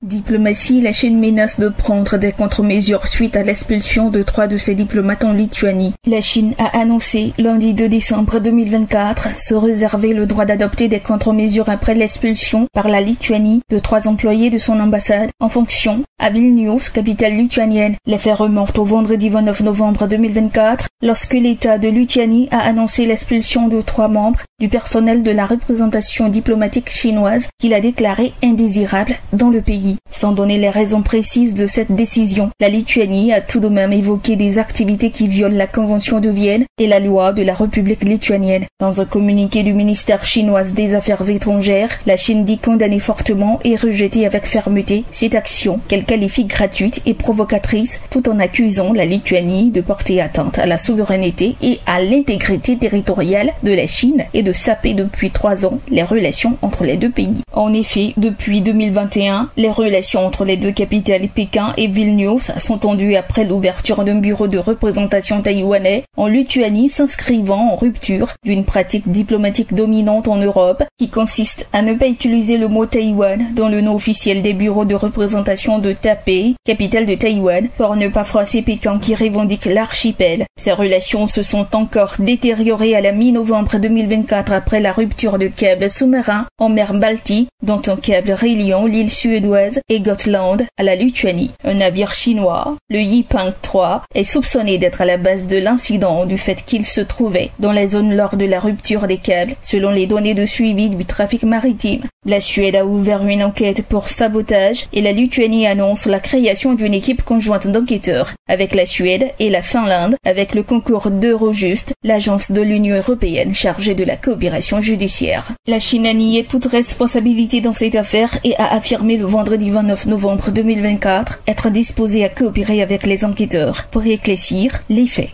Diplomatie, la Chine menace de prendre des contre-mesures suite à l'expulsion de 3 de ses diplomates en Lituanie. La Chine a annoncé lundi 2 décembre 2024 se réserver le droit d'adopter des contre-mesures après l'expulsion par la Lituanie de 3 employés de son ambassade en fonction à Vilnius, capitale lituanienne. Les faits remontent au vendredi 29 novembre 2024 lorsque l'État de Lituanie a annoncé l'expulsion de 3 membres du personnel de la représentation diplomatique chinoise qu'il a déclaré indésirable dans le pays. Sans donner les raisons précises de cette décision, la Lituanie a tout de même évoqué des activités qui violent la Convention de Vienne et la loi de la République lituanienne. Dans un communiqué du ministère chinois des Affaires étrangères, la Chine dit condamner fortement et rejeter avec fermeté cette action qu'elle qualifie gratuite et provocatrice, tout en accusant la Lituanie de porter atteinte à la souveraineté et à l'intégrité territoriale de la Chine et de saper depuis 3 ans les relations entre les deux pays. En effet, depuis 2021, les relations entre les deux capitales, Pékin et Vilnius, sont tendues après l'ouverture d'un bureau de représentation taïwanais en Lituanie, s'inscrivant en rupture d'une pratique diplomatique dominante en Europe qui consiste à ne pas utiliser le mot Taïwan dans le nom officiel des bureaux de représentation de Taipei, capitale de Taïwan, pour ne pas froisser Pékin qui revendique l'archipel. Ces relations se sont encore détériorées à la mi-novembre 2024 après la rupture de câbles sous-marins en mer Baltique, dont un câble reliant l'île suédoise et Gotland à la Lituanie. Un navire chinois, le Yiping 3, est soupçonné d'être à la base de l'incident du fait qu'il se trouvait dans la zone lors de la rupture des câbles, selon les données de suivi du trafic maritime. La Suède a ouvert une enquête pour sabotage et la Lituanie annonce la création d'une équipe conjointe d'enquêteurs avec la Suède et la Finlande avec le concours d'Eurojust, l'agence de l'Union européenne chargée de la coopération judiciaire. La Chine a nié toute responsabilité dans cette affaire et a affirmé le vendredi 29 novembre 2024 être disposée à coopérer avec les enquêteurs pour éclaircir les faits.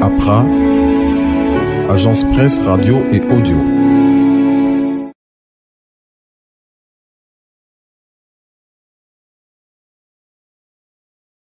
APRA, agence presse, radio et audio.